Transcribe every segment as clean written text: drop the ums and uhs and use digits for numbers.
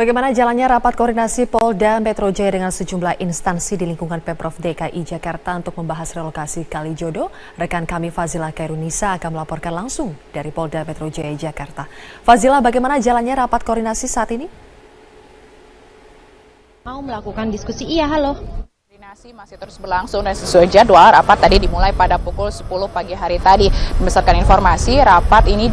Bagaimana jalannya rapat koordinasi Polda Metro Jaya dengan sejumlah instansi di lingkungan Pemprov DKI Jakarta untuk membahas relokasi Kalijodo? Rekan kami Fazila Khairunisa akan melaporkan langsung dari Polda Metro Jaya Jakarta. Fazila, bagaimana jalannya rapat koordinasi saat ini? Mau melakukan diskusi? Iya, halo. Masih terus berlangsung dan sesuai jadwal rapat tadi dimulai pada pukul 10 pagi hari tadi. Berdasarkan informasi, rapat ini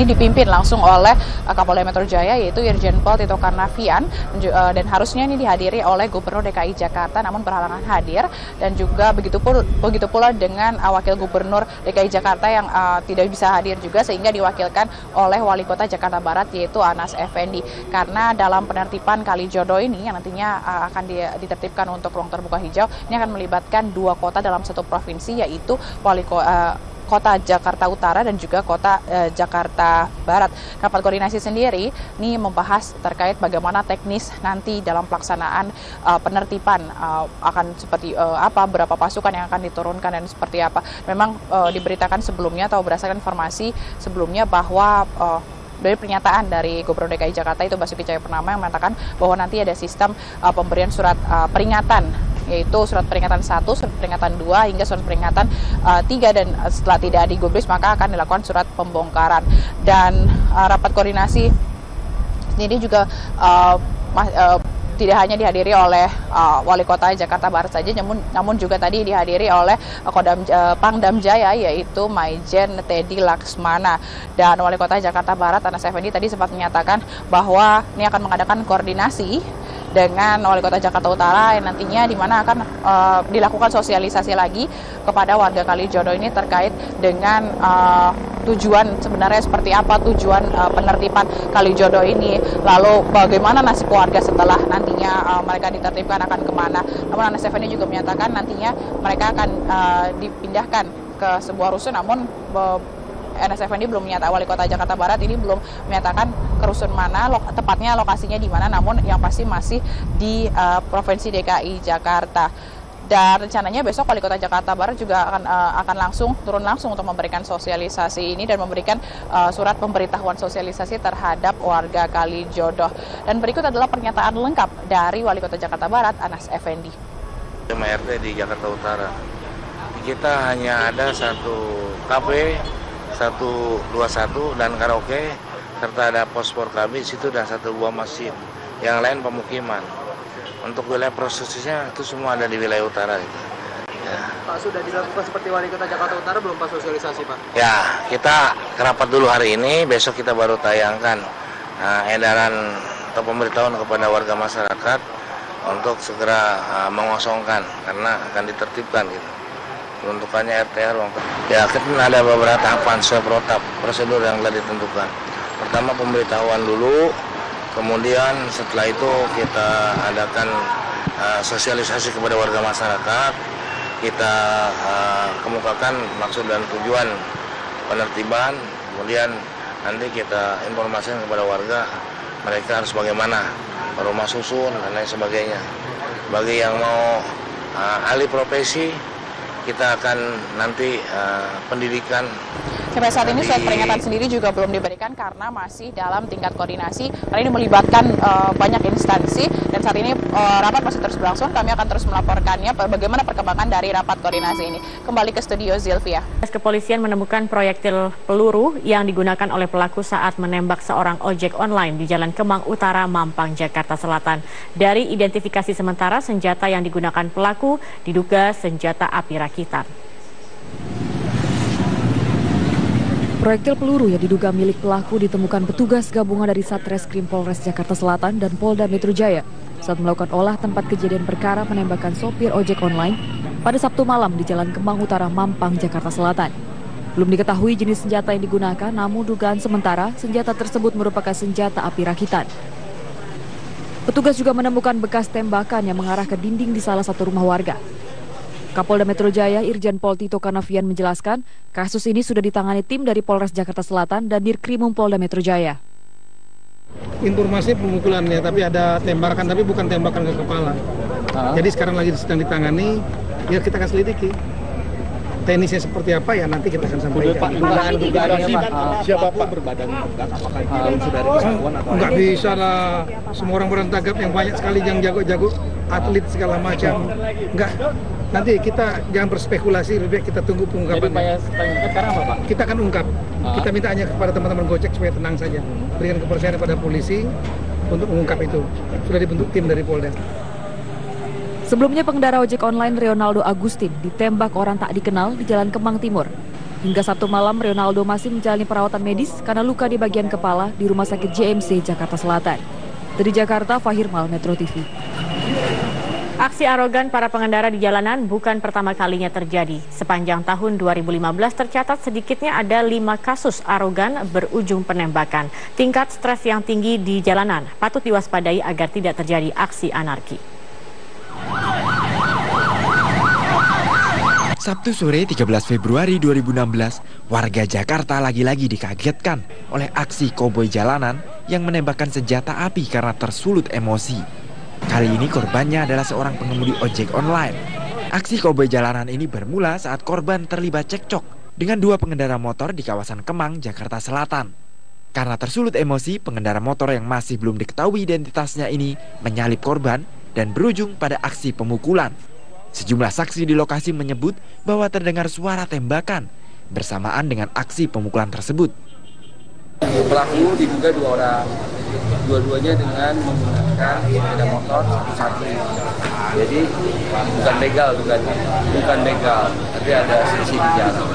dipimpin langsung oleh Kapolda Metro Jaya yaitu Irjen Pol Tito Karnavian dan harusnya ini dihadiri oleh Gubernur DKI Jakarta namun berhalangan hadir, dan juga begitu pula dengan Wakil Gubernur DKI Jakarta yang tidak bisa hadir juga sehingga diwakilkan oleh Wali Kota Jakarta Barat yaitu Anas Effendi. Karena dalam penertiban Kalijodo ini yang nantinya akan ditertibkan untuk ruang terbuka hijau, ini akan melibatkan dua kota dalam satu provinsi yaitu Kota Jakarta Utara dan juga Kota Jakarta Barat. Rapat koordinasi sendiri ini membahas terkait bagaimana teknis nanti dalam pelaksanaan penertiban akan seperti apa, berapa pasukan yang akan diturunkan dan seperti apa. Memang diberitakan sebelumnya atau berdasarkan informasi sebelumnya bahwa dari pernyataan dari Gubernur DKI Jakarta itu Basuki Cahayapurnama yang mengatakan bahwa nanti ada sistem pemberian surat peringatan, yaitu surat peringatan 1, surat peringatan 2, hingga surat peringatan 3, dan setelah tidak digubris maka akan dilakukan surat pembongkaran. Dan rapat koordinasi sendiri juga tidak hanya dihadiri oleh Wali Kota Jakarta Barat saja, namun juga tadi dihadiri oleh Pangdam Jaya yaitu Maijen Teddy Laksmana. Dan Wali Kota Jakarta Barat Anas Effendi tadi sempat menyatakan bahwa ini akan mengadakan koordinasi dengan Wali Kota Jakarta Utara yang nantinya di mana akan dilakukan sosialisasi lagi kepada warga Kalijodo ini terkait dengan tujuan sebenarnya seperti apa tujuan penertiban Kalijodo ini, lalu bagaimana nasib warga setelah nantinya mereka ditertibkan akan kemana. Namun Anas Effendi juga menyatakan nantinya mereka akan dipindahkan ke sebuah rusun, namun Anas Effendi belum menyatakan, Wali Kota Jakarta Barat ini belum menyatakan ke rusun mana, tepatnya lokasinya di mana, namun yang pasti masih di Provinsi DKI Jakarta. Dan rencananya besok Wali Kota Jakarta Barat juga akan turun langsung untuk memberikan sosialisasi ini dan memberikan surat pemberitahuan sosialisasi terhadap warga Kalijodo. Dan berikut adalah pernyataan lengkap dari Wali Kota Jakarta Barat Anas Effendi. MRT di Jakarta Utara, kita hanya ada satu kafe, 121 dan karaoke, serta ada pos Porkabi situ dan satu buah masjid. Yang lain pemukiman. Untuk wilayah prosesnya itu semua ada di wilayah utara gitu. Ya. Pak, sudah dilakukan seperti Wali Kota Jakarta Utara belum Pak sosialisasi Pak? Ya, kita rapat dulu hari ini, besok kita baru tayangkan edaran atau pemberitahuan kepada warga masyarakat untuk segera mengosongkan karena akan ditertibkan gitu. Peruntukannya RTR ruang terbuka. Ya, kita ada beberapa tahapan sesuai protap prosedur yang telah ditentukan. Pertama pemberitahuan dulu. Kemudian setelah itu kita adakan sosialisasi kepada warga masyarakat, kita kemukakan maksud dan tujuan penertiban, kemudian nanti kita informasikan kepada warga mereka harus bagaimana, rumah susun dan lain sebagainya. Bagi yang mau alih profesi, kita akan nanti pendidikan. Sampai saat ini surat peringatan sendiri juga belum diberikan karena masih dalam tingkat koordinasi. Karena ini melibatkan banyak instansi dan saat ini rapat masih terus berlangsung. Kami akan terus melaporkannya bagaimana perkembangan dari rapat koordinasi ini. Kembali ke studio Zilvia. Kepolisian menemukan proyektil peluru yang digunakan oleh pelaku saat menembak seorang ojek online di Jalan Kemang Utara, Mampang, Jakarta Selatan. Dari identifikasi sementara, senjata yang digunakan pelaku diduga senjata api rakitan. Proyektil peluru yang diduga milik pelaku ditemukan petugas gabungan dari Satreskrim Polres Jakarta Selatan dan Polda Metro Jaya saat melakukan olah tempat kejadian perkara penembakan sopir ojek online pada Sabtu malam di Jalan Kemang Utara, Mampang, Jakarta Selatan. Belum diketahui jenis senjata yang digunakan, namun dugaan sementara senjata tersebut merupakan senjata api rakitan. Petugas juga menemukan bekas tembakan yang mengarah ke dinding di salah satu rumah warga. Kapolda Metro Jaya Irjen Pol Tito Karnavian menjelaskan, kasus ini sudah ditangani tim dari Polres Jakarta Selatan dan Dirkrimum Polda Metro Jaya. Informasi pemukulannya, tapi ada tembakan, tapi bukan tembakan ke kepala. Jadi sekarang lagi sedang ditangani, ya kita akan selidiki. teknisnya seperti apa ya nanti kita akan sampaikan. Siapa Pak berbadan tegak? Apakah unsur dari kesatuan atau nggak bisa lah, semua orang berbadan tegak yang banyak sekali yang jago-jago atlet segala macam. Nggak, nanti kita jangan berspekulasi, lebih baik kita tunggu pengungkapannya. Jadi sekarang apa Pak? Kita akan ungkap. Kita minta hanya kepada teman-teman Gojek supaya tenang saja, berikan kepercayaan kepada polisi untuk mengungkap itu. Sudah dibentuk tim dari Polda. Sebelumnya pengendara ojek online Ronaldo Agustin ditembak orang tak dikenal di Jalan Kemang Timur. Hingga Sabtu malam Ronaldo masih menjalani perawatan medis karena luka di bagian kepala di Rumah Sakit JMC Jakarta Selatan. Dari Jakarta, Fahir Mal, Metro TV. Aksi arogan para pengendara di jalanan bukan pertama kalinya terjadi. Sepanjang tahun 2015 tercatat sedikitnya ada 5 kasus arogan berujung penembakan. Tingkat stres yang tinggi di jalanan patut diwaspadai agar tidak terjadi aksi anarki. Sabtu sore 13 Februari 2016, warga Jakarta lagi-lagi dikagetkan oleh aksi koboi jalanan yang menembakkan senjata api karena tersulut emosi. Kali ini korbannya adalah seorang pengemudi ojek online. Aksi koboi jalanan ini bermula saat korban terlibat cekcok dengan 2 pengendara motor di kawasan Kemang, Jakarta Selatan. Karena tersulut emosi, pengendara motor yang masih belum diketahui identitasnya ini menyalip korban dan berujung pada aksi pemukulan. Sejumlah saksi di lokasi menyebut bahwa terdengar suara tembakan bersamaan dengan aksi pemukulan tersebut. Pelaku diduga 2 orang, dua-duanya dengan menggunakan sepeda motor satu-satu. Jadi bukan begal, tapi ada sisi di jalan.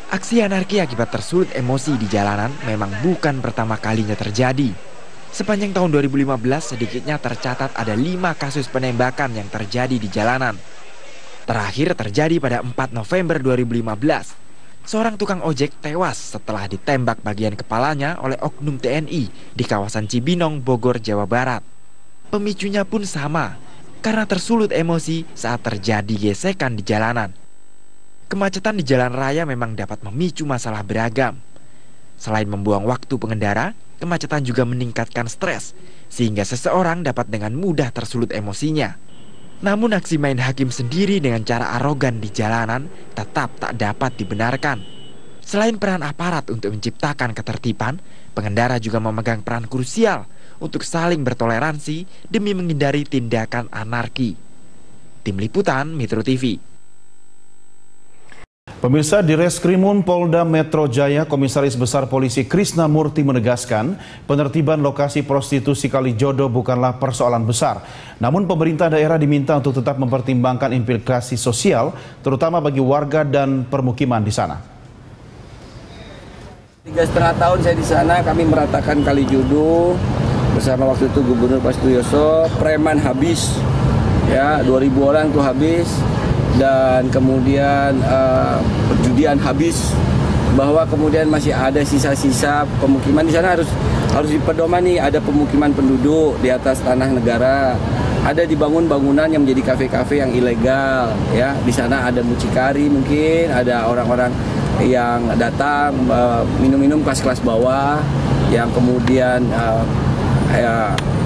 Aksi anarki akibat tersulut emosi di jalanan memang bukan pertama kalinya terjadi. Sepanjang tahun 2015 sedikitnya tercatat ada 5 kasus penembakan yang terjadi di jalanan. Terakhir terjadi pada 4 November 2015. Seorang tukang ojek tewas setelah ditembak bagian kepalanya oleh oknum TNI di kawasan Cibinong, Bogor, Jawa Barat. Pemicunya pun sama, karena tersulut emosi saat terjadi gesekan di jalanan. Kemacetan di jalan raya memang dapat memicu masalah beragam. Selain membuang waktu pengendara, kemacetan juga meningkatkan stres, sehingga seseorang dapat dengan mudah tersulut emosinya. Namun aksi main hakim sendiri dengan cara arogan di jalanan tetap tak dapat dibenarkan. Selain peran aparat untuk menciptakan ketertiban, pengendara juga memegang peran krusial untuk saling bertoleransi demi menghindari tindakan anarki. Tim Liputan Metro TV. Pemirsa, di Reskrimum Polda Metro Jaya, Komisaris Besar Polisi Krisna Murti menegaskan penertiban lokasi prostitusi Kalijodo bukanlah persoalan besar. Namun pemerintah daerah diminta untuk tetap mempertimbangkan implikasi sosial, terutama bagi warga dan permukiman di sana. 3,5 tahun saya di sana, kami meratakan Kalijodo bersama waktu itu Gubernur Pak Sutioso. Preman habis, ya 2.000 orang tuh habis. Dan kemudian perjudian habis, bahwa kemudian masih ada sisa-sisa pemukiman di sana harus dipedomani. Ada pemukiman penduduk di atas tanah negara, ada dibangun bangunan yang menjadi kafe-kafe yang ilegal, ya di sana ada mucikari, mungkin ada orang-orang yang datang minum-minum kelas-kelas bawah yang kemudian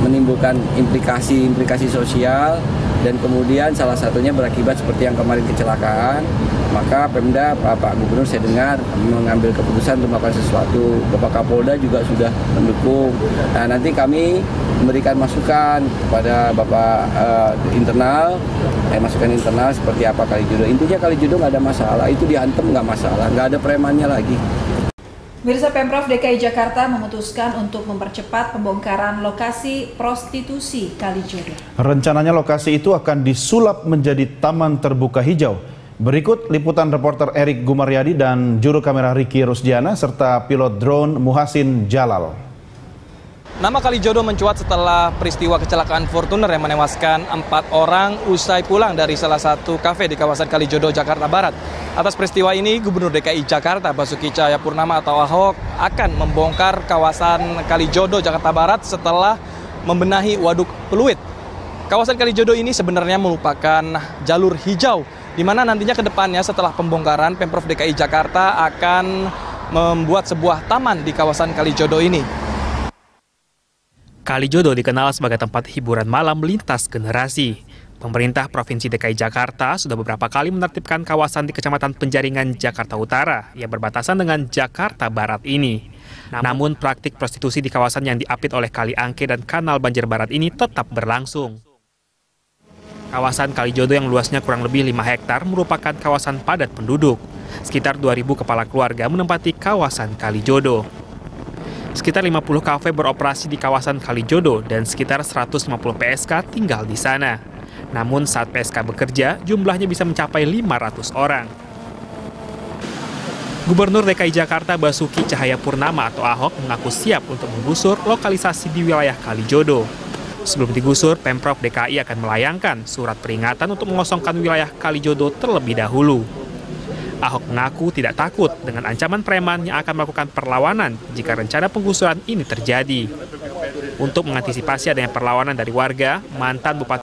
menimbulkan implikasi sosial. Dan kemudian salah satunya berakibat seperti yang kemarin kecelakaan. Maka Pemda, Pak Gubernur saya dengar mengambil keputusan untuk melakukan sesuatu. Bapak Kapolda juga sudah mendukung. Nah, nanti kami memberikan masukan kepada Bapak masukan internal seperti apa Kalijodo. Intinya Kalijodo nggak ada masalah, itu diantem nggak masalah, nggak ada premannya lagi. Pemirsa, Pemprov DKI Jakarta memutuskan untuk mempercepat pembongkaran lokasi prostitusi Kalijodo. Rencananya lokasi itu akan disulap menjadi taman terbuka hijau. Berikut liputan reporter Erik Gumaryadi dan juru kamera Ricky Rusdiana serta pilot drone Muhasin Jalal. Nama Kalijodo mencuat setelah peristiwa kecelakaan Fortuner yang menewaskan 4 orang usai pulang dari salah satu kafe di kawasan Kalijodo, Jakarta Barat. Atas peristiwa ini, Gubernur DKI Jakarta Basuki Cahayapurnama atau Ahok akan membongkar kawasan Kalijodo, Jakarta Barat setelah membenahi waduk Peluit. Kawasan Kalijodo ini sebenarnya merupakan jalur hijau, di mana nantinya ke depannya setelah pembongkaran, Pemprov DKI Jakarta akan membuat sebuah taman di kawasan Kalijodo ini. Kalijodo dikenal sebagai tempat hiburan malam lintas generasi. Pemerintah Provinsi DKI Jakarta sudah beberapa kali menertibkan kawasan di Kecamatan Penjaringan, Jakarta Utara yang berbatasan dengan Jakarta Barat ini. Namun praktik prostitusi di kawasan yang diapit oleh Kali Angke dan Kanal Banjir Barat ini tetap berlangsung. Kawasan Kalijodo yang luasnya kurang lebih 5 hektar merupakan kawasan padat penduduk. Sekitar 2.000 kepala keluarga menempati kawasan Kalijodo. Sekitar 50 kafe beroperasi di kawasan Kalijodo dan sekitar 150 PSK tinggal di sana. Namun saat PSK bekerja, jumlahnya bisa mencapai 500 orang. Gubernur DKI Jakarta Basuki Cahayapurnama atau Ahok mengaku siap untuk menggusur lokalisasi di wilayah Kalijodo. Sebelum digusur, Pemprov DKI akan melayangkan surat peringatan untuk mengosongkan wilayah Kalijodo terlebih dahulu. Ahok mengaku tidak takut dengan ancaman preman yang akan melakukan perlawanan jika rencana penggusuran ini terjadi. Untuk mengantisipasi adanya perlawanan dari warga, mantan Bupati